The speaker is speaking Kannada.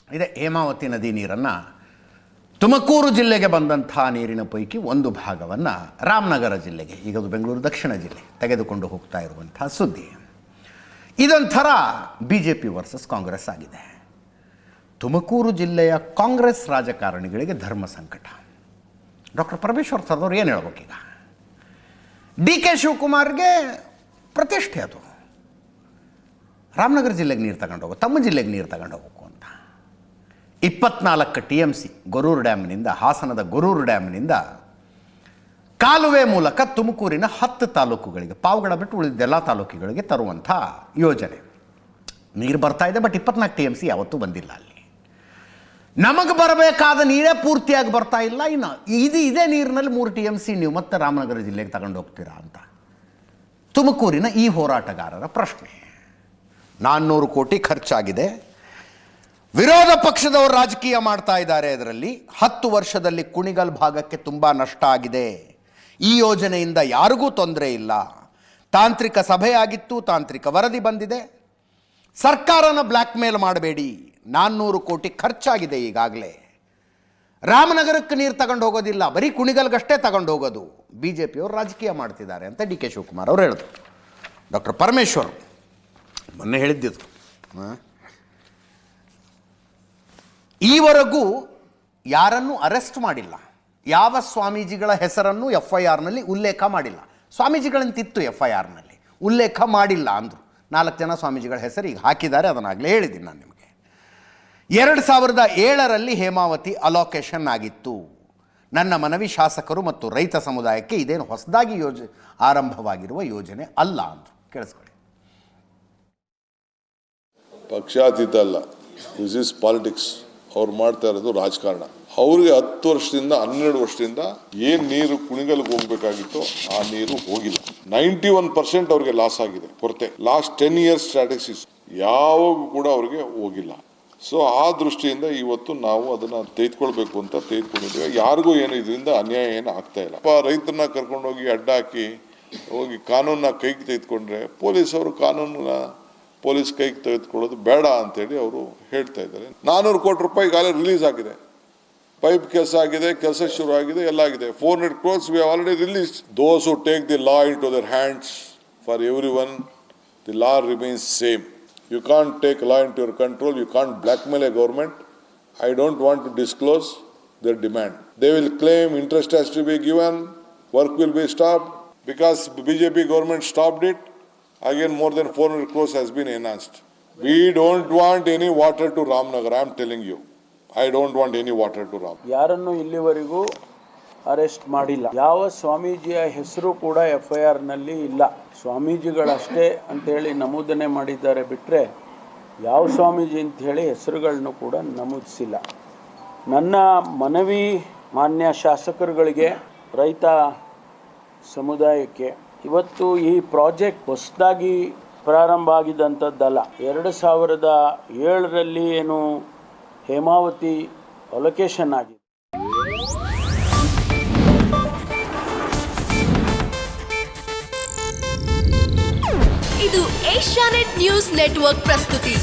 ಇದೆ ಹೇಮಾವತಿ ನದಿ ನೀರನ್ನು ತುಮಕೂರು ಜಿಲ್ಲೆಗೆ ಬಂದಂಥ ನೀರಿನ ಪೈಕಿ ಒಂದು ಭಾಗವನ್ನು ರಾಮನಗರ ಜಿಲ್ಲೆಗೆ, ಈಗ ಅದು ಬೆಂಗಳೂರು ದಕ್ಷಿಣ ಜಿಲ್ಲೆ, ತೆಗೆದುಕೊಂಡು ಹೋಗ್ತಾ ಇರುವಂಥ ಸುದ್ದಿ. ಇದೊಂಥರ BJP ವರ್ಸಸ್ ಕಾಂಗ್ರೆಸ್ ಆಗಿದೆ. ತುಮಕೂರು ಜಿಲ್ಲೆಯ ಕಾಂಗ್ರೆಸ್ ರಾಜಕಾರಣಿಗಳಿಗೆ ಧರ್ಮ ಸಂಕಟ. ಡಾಕ್ಟರ್ ಪರಮೇಶ್ವರ್ ಸರ್ದವ್ರು ಏನು ಹೇಳ್ಬೇಕೀಗ? DK ಶಿವಕುಮಾರ್ಗೆ ಪ್ರತಿಷ್ಠೆ ಅದು, ರಾಮನಗರ ಜಿಲ್ಲೆಗೆ ನೀರು ತಗೊಂಡು ಹೋಗೋ, ತಮ್ಮ ಜಿಲ್ಲೆಗೆ ನೀರು ತಗೊಂಡು ಹೋಗಬೇಕು ಅಂತ. 24 TMC ಗೊರೂರು ಡ್ಯಾಮ್ನಿಂದ, ಹಾಸನದ ಗೊರೂರು ಡ್ಯಾಮ್ನಿಂದ ಕಾಲುವೆ ಮೂಲಕ ತುಮಕೂರಿನ 10 ತಾಲೂಕುಗಳಿಗೆ, ಪಾವಗಡ ಬಿಟ್ಟು ಉಳಿದೆಲ್ಲ ತಾಲೂಕುಗಳಿಗೆ ತರುವಂಥ ಯೋಜನೆ. ನೀರು ಬರ್ತಾ ಇದೆ, ಬಟ್ 24 TMC ಯಾವತ್ತೂ ಬಂದಿಲ್ಲ ಅಲ್ಲಿ. ನಮಗೆ ಬರಬೇಕಾದ ನೀರೇ ಪೂರ್ತಿಯಾಗಿ ಬರ್ತಾ ಇಲ್ಲ. ಇನ್ನು ಇದೇ ನೀರಿನಲ್ಲಿ 3 TMC ನೀವು ಮತ್ತೆ ರಾಮನಗರ ಜಿಲ್ಲೆಗೆ ತಗೊಂಡು ಹೋಗ್ತೀರಾ ಅಂತ ತುಮಕೂರಿನ ಈ ಹೋರಾಟಗಾರರ ಪ್ರಶ್ನೆ. 400 ಕೋಟಿ ಖರ್ಚಾಗಿದೆ. ವಿರೋಧ ಪಕ್ಷದವರು ರಾಜಕೀಯ ಮಾಡ್ತಾ ಇದ್ದಾರೆ. ಇದರಲ್ಲಿ 10 ವರ್ಷದಲ್ಲಿ ಕುಣಿಗಲ್ ಭಾಗಕ್ಕೆ ತುಂಬ ನಷ್ಟ ಆಗಿದೆ. ಈ ಯೋಜನೆಯಿಂದ ಯಾರಿಗೂ ತೊಂದರೆ ಇಲ್ಲ. ತಾಂತ್ರಿಕ ಸಭೆಯಾಗಿತ್ತು, ತಾಂತ್ರಿಕ ವರದಿ ಬಂದಿದೆ. ಸರ್ಕಾರನ ಬ್ಲ್ಯಾಕ್ ಮೇಲ್ ಮಾಡಬೇಡಿ. 400 ಕೋಟಿ ಖರ್ಚಾಗಿದೆ ಈಗಾಗಲೇ. ರಾಮನಗರಕ್ಕೆ ನೀರು ತಗೊಂಡು ಹೋಗೋದಿಲ್ಲ, ಬರೀ ಕುಣಿಗಲ್ಗಷ್ಟೇ ತಗೊಂಡು ಹೋಗೋದು. BJPಯವರು ರಾಜಕೀಯ ಮಾಡ್ತಿದ್ದಾರೆ ಅಂತ DK ಶಿವಕುಮಾರ್ ಅವರು ಹೇಳಿದ್ರು. ಡಾಕ್ಟರ್ ಪರಮೇಶ್ವರ್ ಮೊನ್ನೆ ಹೇಳಿದ್ದಿದ್ರು, ಈವರೆಗೂ ಯಾರನ್ನೂ ಅರೆಸ್ಟ್ ಮಾಡಿಲ್ಲ, ಯಾವ ಸ್ವಾಮೀಜಿಗಳ ಹೆಸರನ್ನು FIRನಲ್ಲಿ ಉಲ್ಲೇಖ ಮಾಡಿಲ್ಲ. ಸ್ವಾಮೀಜಿಗಳಂತಿತ್ತು FIRನಲ್ಲಿ, ಉಲ್ಲೇಖ ಮಾಡಿಲ್ಲ ಅಂದರು. 4 ಜನ ಸ್ವಾಮೀಜಿಗಳ ಹೆಸರು ಈಗ ಹಾಕಿದ್ದಾರೆ, ಅದನ್ನಾಗಲೇ ಹೇಳಿದ್ದೀನಿ ನಾನು ನಿಮಗೆ. 2007ರಲ್ಲಿ ಹೇಮಾವತಿ ಅಲೋಕೇಶನ್ ಆಗಿತ್ತು. ನನ್ನ ಮನವಿ ಶಾಸಕರು ಮತ್ತು ರೈತ ಸಮುದಾಯಕ್ಕೆ ಇದೇನು ಹೊಸದಾಗಿ ಆರಂಭವಾಗಿರುವ ಯೋಜನೆ ಅಲ್ಲ ಅಂದರು. ಕೇಳಿಸ್ಕೊಳ್ಳಿ. ಪಕ್ಷಾತೀತ ಅಲ್ಲ, ದಿಸ್ ಇಸ್ ಪಾಲಿಟಿಕ್ಸ್. ಅವ್ರು ಮಾಡ್ತಾ ಇರೋದು ರಾಜಕಾರಣ. ಅವ್ರಿಗೆ 10 ವರ್ಷದಿಂದ 12 ವರ್ಷದಿಂದ ಏನ್ ನೀರು ಕುಣಿಗಲ್ಗೆ ಹೋಗ್ಬೇಕಾಗಿತ್ತು ಆ ನೀರು ಹೋಗಿಲ್ಲ. 91% ಅವ್ರಿಗೆ ಲಾಸ್ ಆಗಿದೆ, ಕೊರತೆ. ಲಾಸ್ಟ್ 10 years ಸ್ಟ್ರಾಟಜಿಸ್ ಯಾವಾಗೂ ಕೂಡ ಅವ್ರಿಗೆ ಹೋಗಿಲ್ಲ. ಸೊ ಆ ದೃಷ್ಟಿಯಿಂದ ಇವತ್ತು ನಾವು ಅದನ್ನ ತೆಗೆದುಕೊಳ್ಬೇಕು ಅಂತ ತೆಗೆದುಕೊಂಡಿದ್ದೇವೆ. ಯಾರಿಗೂ ಏನು ಇದರಿಂದ ಅನ್ಯಾಯ ಏನು ಆಗ್ತಾ ಇಲ್ಲ. ರೈತರನ್ನ ಕರ್ಕೊಂಡೋಗಿ ಅಡ್ಡ ಹಾಕಿ ಹೋಗಿ ಕಾನೂನನ್ನ ಕೈಗೆ ತೆಗೆದುಕೊಂಡ್ರೆ ಪೊಲೀಸವರು ಕಾನೂನನ್ನ ಪೊಲೀಸ್ ಕೈಗೆ ತೆಗೆದುಕೊಳ್ಳೋದು ಬೇಡ ಅಂತೇಳಿ ಅವರು ಹೇಳ್ತಾ ಇದ್ದಾರೆ. 400 ಕೋಟಿ ರೂಪಾಯಿ ಈಗಾಗಲೇ ರಿಲೀಸ್ ಆಗಿದೆ. ಪೈಪ್ ಕೆಲಸ ಆಗಿದೆ, ಕೆಲಸ ಶುರು ಆಗಿದೆ, ಎಲ್ಲ ಆಗಿದೆ. 400 crores we have already released. Those who take the law into their hands, for everyone the law remains same. You can't take law into your control. You can't blackmail a government. I don't want to disclose their demand. They will claim interest has to be given, work will be stopped. Because BJP government stopped it, again more than 400 crores has been enhanced. We don't want any water to Ramnagar. I am telling you. I don't want any water to Ram. ಯಾರನ್ನು ಇಲ್ಲಿವರೆಗೂ ಅರೆಸ್ಟ್ ಮಾಡಿಲ್ಲ. ಯಾವ ಸ್ವಾಮೀಜಿಯ ಹೆಸರು ಕೂಡ FIRನಲ್ಲಿ ಇಲ್ಲ. ಸ್ವಾಮೀಜಿಗಳಷ್ಟೇ ಅಂತೇಳಿ ನಮೂದನೆ ಮಾಡಿದ್ದಾರೆ ಬಿಟ್ಟರೆ ಯಾವ ಸ್ವಾಮೀಜಿ ಅಂಥೇಳಿ ಹೆಸರುಗಳನ್ನು ಕೂಡ ನಮೂದಿಸಿಲ್ಲ. ನನ್ನ ಮನವಿ ಮಾನ್ಯ ಶಾಸಕರುಗಳಿಗೆ, ರೈತ ಸಮುದಾಯಕ್ಕೆ, ಇವತ್ತು ಈ ಪ್ರಾಜೆಕ್ಟ್ ಹೊಸದಾಗಿ ಪ್ರಾರಂಭ ಆಗಿದ್ದಂಥದ್ದಲ್ಲ. 2007ರಲ್ಲಿ ಏನು ಹೇಮಾವತಿ ಅಲೋಕೇಶನ್ ಆಗಿದೆ. ಇದು ಏಷ್ಯಾನೆಟ್ ನ್ಯೂಸ್ ನೆಟ್ವರ್ಕ್ ಪ್ರಸ್ತುತಿ.